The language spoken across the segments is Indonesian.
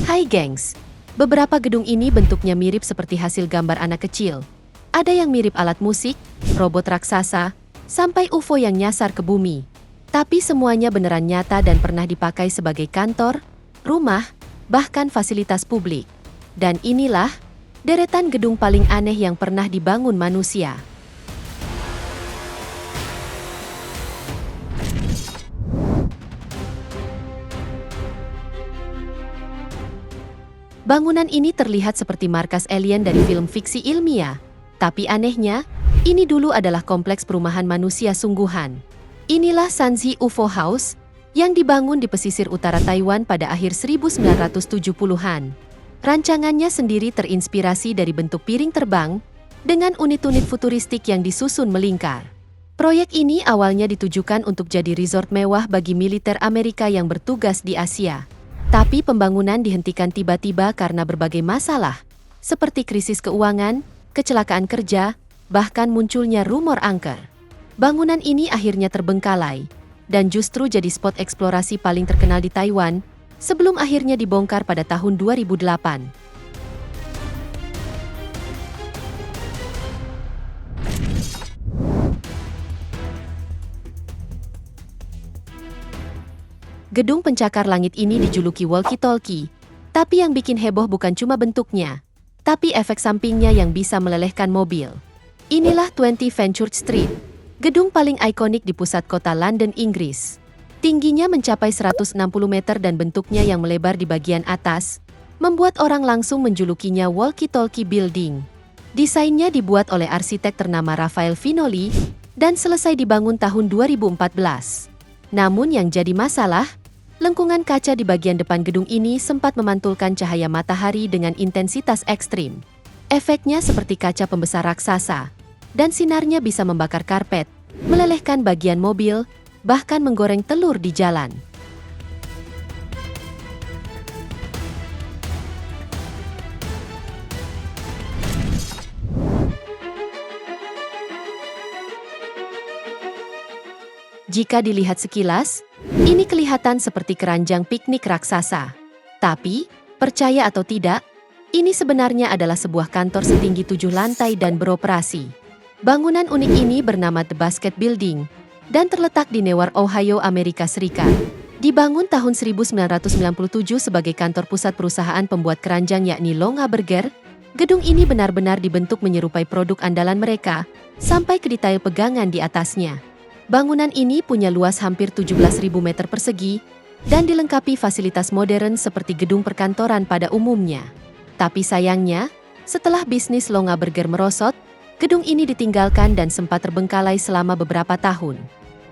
Hai gengs, beberapa gedung ini bentuknya mirip seperti hasil gambar anak kecil. Ada yang mirip alat musik, robot raksasa, sampai UFO yang nyasar ke bumi. Tapi semuanya beneran nyata dan pernah dipakai sebagai kantor, rumah, bahkan fasilitas publik. Dan inilah deretan gedung paling aneh yang pernah dibangun manusia. Bangunan ini terlihat seperti markas alien dari film fiksi ilmiah. Tapi anehnya, ini dulu adalah kompleks perumahan manusia sungguhan. Inilah Sanzi UFO House, yang dibangun di pesisir utara Taiwan pada akhir 1970-an. Rancangannya sendiri terinspirasi dari bentuk piring terbang, dengan unit-unit futuristik yang disusun melingkar. Proyek ini awalnya ditujukan untuk jadi resort mewah bagi militer Amerika yang bertugas di Asia. Tapi pembangunan dihentikan tiba-tiba karena berbagai masalah, seperti krisis keuangan, kecelakaan kerja, bahkan munculnya rumor angker. Bangunan ini akhirnya terbengkalai, dan justru jadi spot eksplorasi paling terkenal di Taiwan, sebelum akhirnya dibongkar pada tahun 2008. Gedung pencakar langit ini dijuluki walkie-talkie, tapi yang bikin heboh bukan cuma bentuknya, tapi efek sampingnya yang bisa melelehkan mobil. Inilah 20 Fenchurch Street, gedung paling ikonik di pusat kota London, Inggris. Tingginya mencapai 160 meter dan bentuknya yang melebar di bagian atas, membuat orang langsung menjulukinya walkie-talkie building. Desainnya dibuat oleh arsitek ternama Rafael Vinoli, dan selesai dibangun tahun 2014. Namun yang jadi masalah, lengkungan kaca di bagian depan gedung ini sempat memantulkan cahaya matahari dengan intensitas ekstrim. Efeknya seperti kaca pembesar raksasa, dan sinarnya bisa membakar karpet, melelehkan bagian mobil, bahkan menggoreng telur di jalan. Jika dilihat sekilas, ini kelihatan seperti keranjang piknik raksasa. Tapi, percaya atau tidak, ini sebenarnya adalah sebuah kantor setinggi 7 lantai dan beroperasi. Bangunan unik ini bernama The Basket Building, dan terletak di Newark, Ohio, Amerika Serikat. Dibangun tahun 1997 sebagai kantor pusat perusahaan pembuat keranjang yakni Longa Burger, gedung ini benar-benar dibentuk menyerupai produk andalan mereka, sampai ke detail pegangan di atasnya. Bangunan ini punya luas hampir 17.000 meter persegi, dan dilengkapi fasilitas modern seperti gedung perkantoran pada umumnya. Tapi sayangnya, setelah bisnis Longa Burger merosot, gedung ini ditinggalkan dan sempat terbengkalai selama beberapa tahun.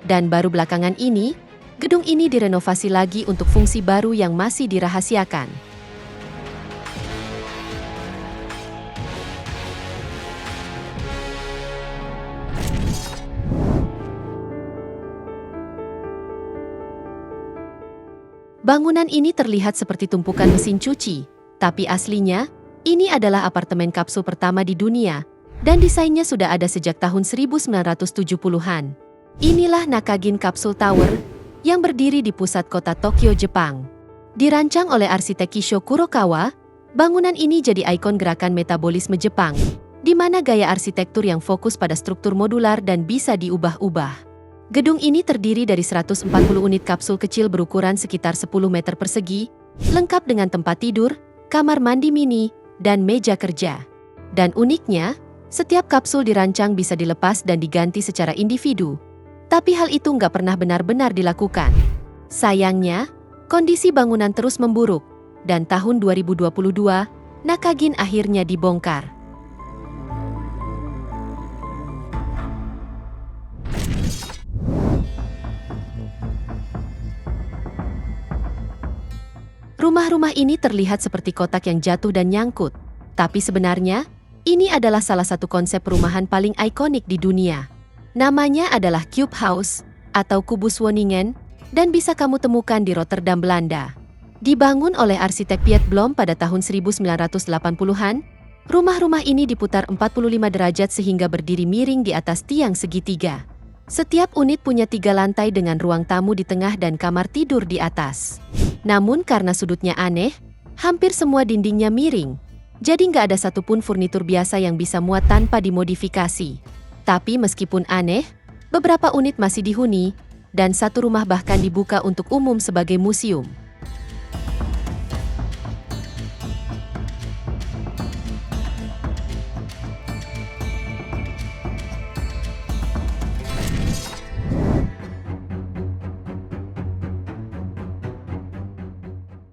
Dan baru belakangan ini, gedung ini direnovasi lagi untuk fungsi baru yang masih dirahasiakan. Bangunan ini terlihat seperti tumpukan mesin cuci, tapi aslinya, ini adalah apartemen kapsul pertama di dunia, dan desainnya sudah ada sejak tahun 1970-an. Inilah Nakagin Capsule Tower, yang berdiri di pusat kota Tokyo, Jepang. Dirancang oleh arsitek Kisho Kurokawa, bangunan ini jadi ikon gerakan metabolisme Jepang, di mana gaya arsitektur yang fokus pada struktur modular dan bisa diubah-ubah. Gedung ini terdiri dari 140 unit kapsul kecil berukuran sekitar 10 meter persegi, lengkap dengan tempat tidur, kamar mandi mini, dan meja kerja. Dan uniknya, setiap kapsul dirancang bisa dilepas dan diganti secara individu. Tapi hal itu nggak pernah benar-benar dilakukan. Sayangnya, kondisi bangunan terus memburuk, dan tahun 2022, Nakagin akhirnya dibongkar. Rumah-rumah ini terlihat seperti kotak yang jatuh dan nyangkut. Tapi sebenarnya, ini adalah salah satu konsep perumahan paling ikonik di dunia. Namanya adalah Cube House, atau Kubus Woningen, dan bisa kamu temukan di Rotterdam, Belanda. Dibangun oleh arsitek Piet Blom pada tahun 1980-an, rumah-rumah ini diputar 45 derajat sehingga berdiri miring di atas tiang segitiga. Setiap unit punya 3 lantai dengan ruang tamu di tengah dan kamar tidur di atas. Namun karena sudutnya aneh, Hampir semua dindingnya miring, jadi nggak ada satupun furnitur biasa yang bisa muat tanpa dimodifikasi. Tapi meskipun aneh, beberapa unit masih dihuni, dan satu rumah bahkan dibuka untuk umum sebagai museum.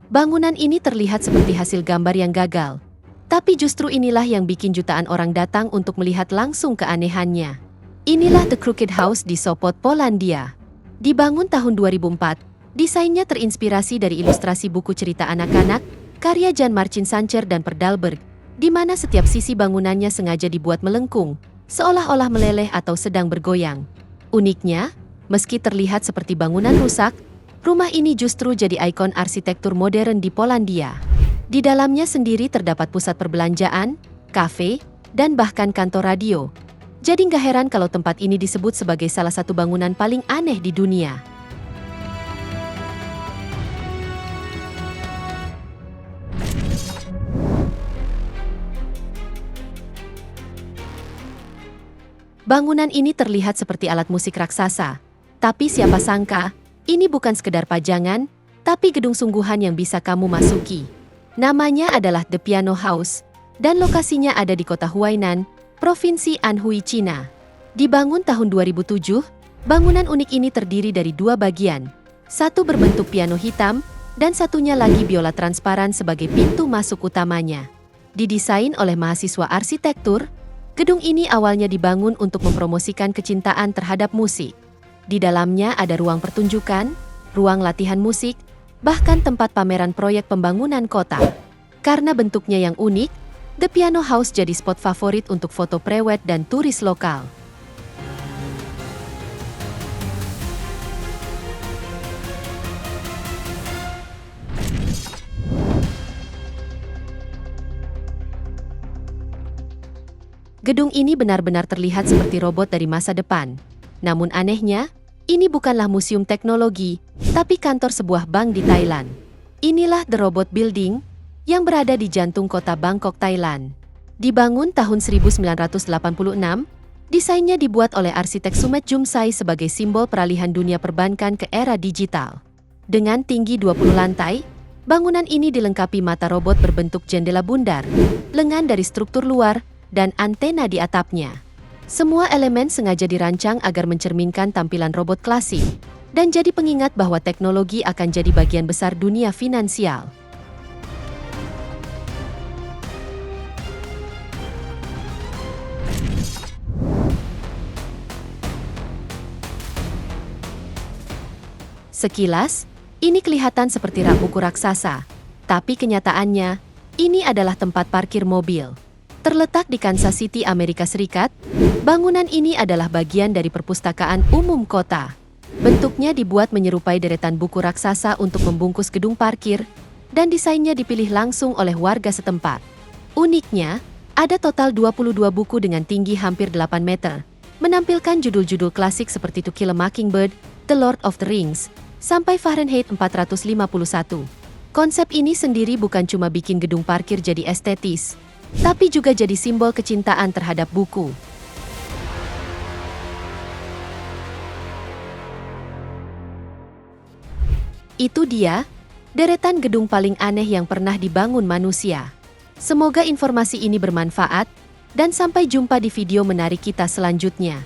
Bangunan ini terlihat seperti hasil gambar yang gagal. Tapi justru inilah yang bikin jutaan orang datang untuk melihat langsung keanehannya. Inilah The Crooked House di Sopot, Polandia. Dibangun tahun 2004, desainnya terinspirasi dari ilustrasi buku cerita anak-anak, karya Jan Marcin Sancher dan Perdalberg, di mana setiap sisi bangunannya sengaja dibuat melengkung, seolah-olah meleleh atau sedang bergoyang. Uniknya, meski terlihat seperti bangunan rusak, rumah ini justru jadi ikon arsitektur modern di Polandia. Di dalamnya sendiri terdapat pusat perbelanjaan, kafe, dan bahkan kantor radio. Jadi nggak heran kalau tempat ini disebut sebagai salah satu bangunan paling aneh di dunia. Bangunan ini terlihat seperti alat musik raksasa. Tapi siapa sangka, ini bukan sekedar pajangan, tapi gedung sungguhan yang bisa kamu masuki. Namanya adalah The Piano House, dan lokasinya ada di kota Huainan, Provinsi Anhui, Cina. Dibangun tahun 2007, bangunan unik ini terdiri dari dua bagian. Satu berbentuk piano hitam, dan satunya lagi biola transparan sebagai pintu masuk utamanya. Didesain oleh mahasiswa arsitektur, gedung ini awalnya dibangun untuk mempromosikan kecintaan terhadap musik. Di dalamnya ada ruang pertunjukan, ruang latihan musik, bahkan tempat pameran proyek pembangunan kota. Karena bentuknya yang unik, The Piano House jadi spot favorit untuk foto prewed dan turis lokal. Gedung ini benar-benar terlihat seperti robot dari masa depan. Namun anehnya, ini bukanlah museum teknologi, tapi kantor sebuah bank di Thailand. Inilah The Robot Building, yang berada di jantung kota Bangkok, Thailand. Dibangun tahun 1986, desainnya dibuat oleh arsitek Sumet Jumsai sebagai simbol peralihan dunia perbankan ke era digital. Dengan tinggi 20 lantai, bangunan ini dilengkapi mata robot berbentuk jendela bundar, lengan dari struktur luar, dan antena di atapnya. Semua elemen sengaja dirancang agar mencerminkan tampilan robot klasik, dan jadi pengingat bahwa teknologi akan jadi bagian besar dunia finansial. Sekilas, ini kelihatan seperti rak buku raksasa, tapi kenyataannya, ini adalah tempat parkir mobil. Terletak di Kansas City, Amerika Serikat, bangunan ini adalah bagian dari perpustakaan umum kota. Bentuknya dibuat menyerupai deretan buku raksasa untuk membungkus gedung parkir, dan desainnya dipilih langsung oleh warga setempat. Uniknya, ada total 22 buku dengan tinggi hampir 8 meter, menampilkan judul-judul klasik seperti To Kill a Mockingbird, The Lord of the Rings, sampai Fahrenheit 451. Konsep ini sendiri bukan cuma bikin gedung parkir jadi estetis, tapi juga jadi simbol kecintaan terhadap buku. Itu dia, deretan gedung paling aneh yang pernah dibangun manusia. Semoga informasi ini bermanfaat, dan sampai jumpa di video menarik kita selanjutnya.